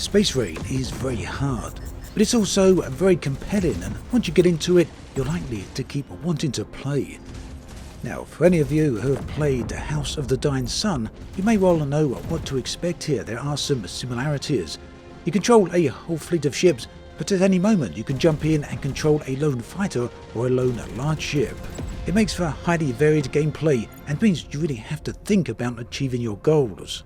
Space Raid is very hard, but it's also very compelling, and once you get into it, you're likely to keep wanting to play. Now, for any of you who have played House of the Dying Sun, you may well know what to expect here. There are some similarities. You control a whole fleet of ships, but at any moment you can jump in and control a lone fighter or a lone large ship. It makes for highly varied gameplay and means you really have to think about achieving your goals.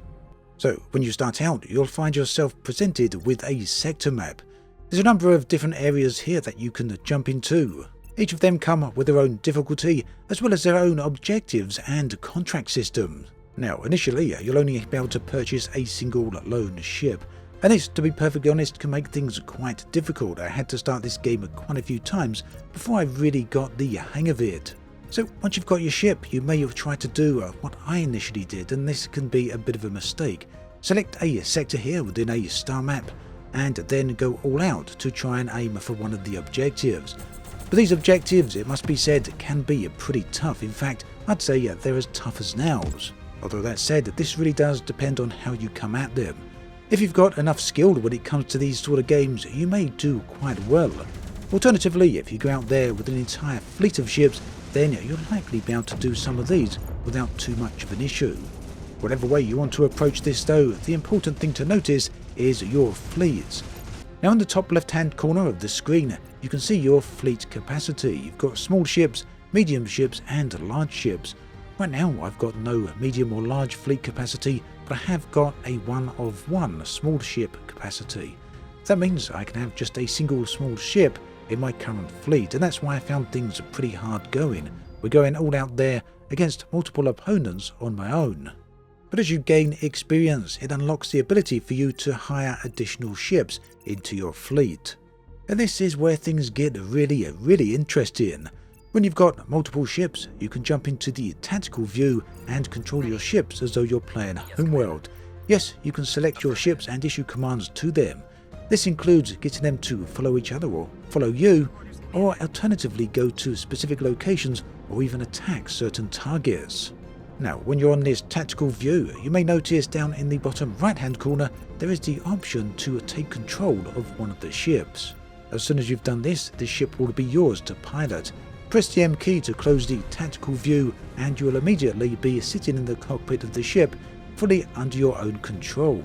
So when you start out, you'll find yourself presented with a sector map. There's a number of different areas here that you can jump into. Each of them come with their own difficulty, as well as their own objectives and contract systems. Now, initially, you'll only be able to purchase a single lone ship, and this, to be perfectly honest, can make things quite difficult. I had to start this game quite a few times before I really got the hang of it. So once you've got your ship, you may have tried to do what I initially did, and this can be a bit of a mistake. Select a sector here within a star map, and then go all out to try and aim for one of the objectives. But these objectives, it must be said, can be pretty tough. In fact, I'd say they're as tough as nails. Although that said, this really does depend on how you come at them. If you've got enough skill when it comes to these sort of games, you may do quite well. Alternatively, if you go out there with an entire fleet of ships, then you'll likely be able to do some of these without too much of an issue. Whatever way you want to approach this though, the important thing to notice is your fleets. Now in the top left hand corner of the screen, you can see your fleet capacity. You've got small ships, medium ships and large ships. Right now I've got no medium or large fleet capacity, but I have got a 1 of 1 small ship capacity. That means I can have just a single small ship in my current fleet, and that's why I found things pretty hard going. We're going all out there against multiple opponents on my own. But as you gain experience, it unlocks the ability for you to hire additional ships into your fleet. And this is where things get really interesting. When you've got multiple ships, you can jump into the tactical view and control your ships as though you're playing Homeworld. Yes, you can select your ships and issue commands to them. This includes getting them to follow each other or follow you, or alternatively go to specific locations or even attack certain targets. Now, when you're on this tactical view, you may notice down in the bottom right hand corner there is the option to take control of one of the ships. As soon as you've done this, the ship will be yours to pilot. Press the M key to close the tactical view and you will immediately be sitting in the cockpit of the ship, fully under your own control.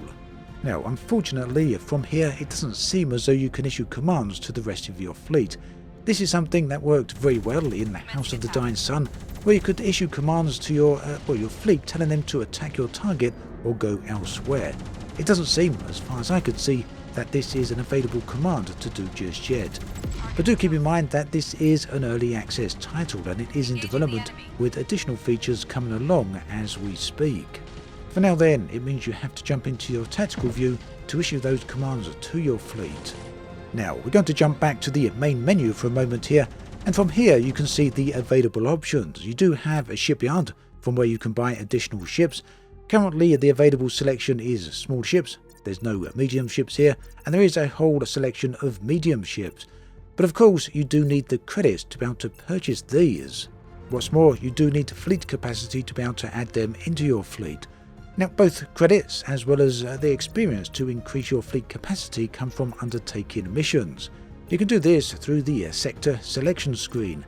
Now, unfortunately, from here it doesn't seem as though you can issue commands to the rest of your fleet. This is something that worked very well in House of the Dying Sun, where you could issue commands to your fleet, telling them to attack your target or go elsewhere. It doesn't seem, as far as I could see, that this is an available command to do just yet. But do keep in mind that this is an early access title and it is in development, with additional features coming along as we speak. For now then, it means you have to jump into your tactical view to issue those commands to your fleet. Now, we're going to jump back to the main menu for a moment here, and from here you can see the available options. You do have a shipyard from where you can buy additional ships. Currently the available selection is small ships, there's no medium ships here, and there is a whole selection of medium ships. But of course you do need the credits to be able to purchase these. What's more, you do need fleet capacity to be able to add them into your fleet. Now, both credits as well as the experience to increase your fleet capacity come from undertaking missions. You can do this through the sector selection screen.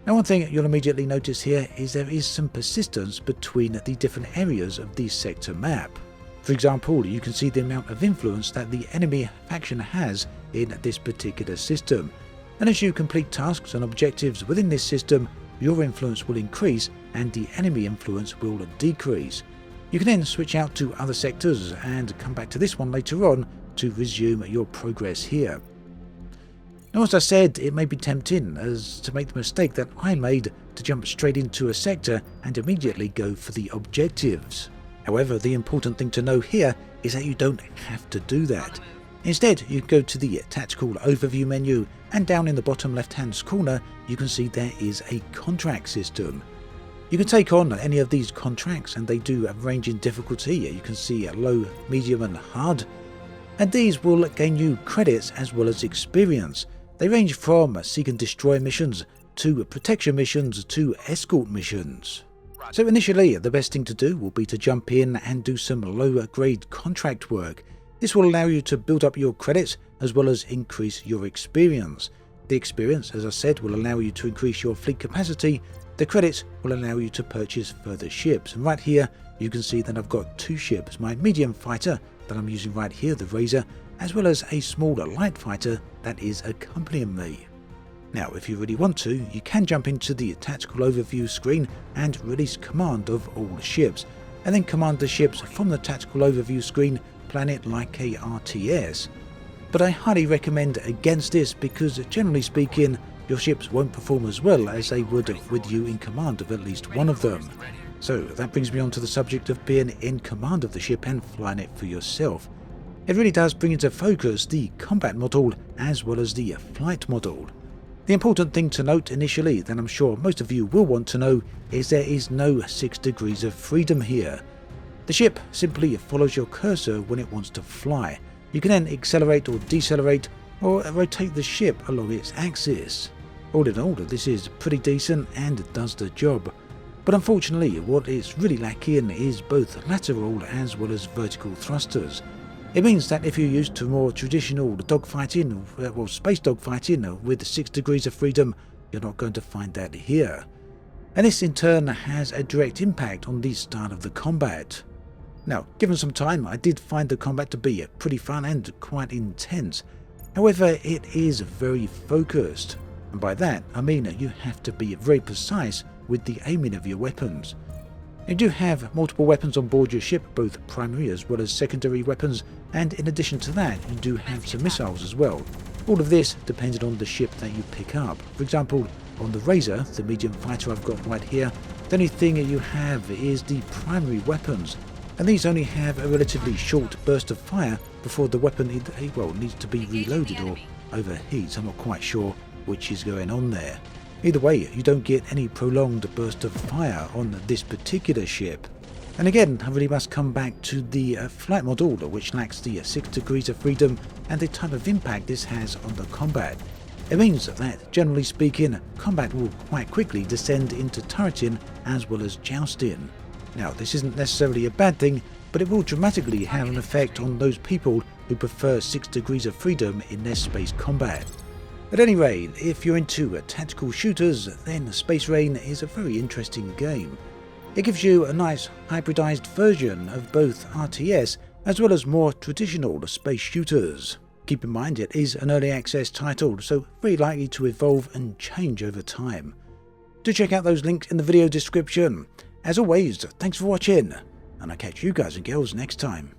Now, one thing you'll immediately notice here is there is some persistence between the different areas of the sector map. For example, you can see the amount of influence that the enemy faction has in this particular system. And as you complete tasks and objectives within this system, your influence will increase and the enemy influence will decrease. You can then switch out to other sectors and come back to this one later on to resume your progress here. Now, as I said, it may be tempting as to make the mistake that I made to jump straight into a sector and immediately go for the objectives. However, the important thing to know here is that you don't have to do that. Instead, you go to the tactical overview menu, and down in the bottom left hand corner you can see there is a contract system. You can take on any of these contracts and they do range in difficulty. You can see low, medium and hard, and these will gain you credits as well as experience. They range from seek and destroy missions to protection missions to escort missions. So initially the best thing to do will be to jump in and do some lower grade contract work. This will allow you to build up your credits as well as increase your experience. The experience, as I said, will allow you to increase your fleet capacity. The credits will allow you to purchase further ships. And right here, you can see that I've got 2 ships. My medium fighter that I'm using right here, the Razor, as well as a smaller light fighter that is accompanying me. Now, if you really want to, you can jump into the tactical overview screen and release command of all ships, and then command the ships from the tactical overview screen, plan it like a RTS. But I highly recommend against this because, generally speaking, your ships won't perform as well as they would with you in command of at least one of them. So that brings me on to the subject of being in command of the ship and flying it for yourself. It really does bring into focus the combat model as well as the flight model. The important thing to note initially, that I'm sure most of you will want to know, is there is no 6 degrees of freedom here. The ship simply follows your cursor when it wants to fly. You can then accelerate or decelerate or rotate the ship along its axis. All in all, this is pretty decent and does the job. But unfortunately, what it's really lacking is both lateral as well as vertical thrusters. It means that if you're used to more traditional dogfighting, well, space dogfighting with 6 degrees of freedom, you're not going to find that here. And this in turn has a direct impact on the style of the combat. Now, given some time, I did find the combat to be pretty fun and quite intense. However, it is very focused. And by that, I mean you have to be very precise with the aiming of your weapons. You do have multiple weapons on board your ship, both primary as well as secondary weapons, and in addition to that, you do have some missiles as well. All of this depending on the ship that you pick up. For example, on the Razor, the medium fighter I've got right here, the only thing you have is the primary weapons, and these only have a relatively short burst of fire before the weapon needs to be reloaded or overheats. I'm not quite sure which is going on there. Either way, you don't get any prolonged burst of fire on this particular ship. And again, I really must come back to the flight model, which lacks the 6 degrees of freedom and the type of impact this has on the combat. It means that, generally speaking, combat will quite quickly descend into turreting as well as jousting. Now, this isn't necessarily a bad thing, but it will dramatically have an effect on those people who prefer 6 degrees of freedom in their space combat. At any rate, if you're into tactical shooters, then Space Rain is a very interesting game. It gives you a nice hybridized version of both RTS as well as more traditional space shooters. Keep in mind it is an early access title, so very likely to evolve and change over time. Do check out those links in the video description. As always, thanks for watching, and I'll catch you guys and girls next time.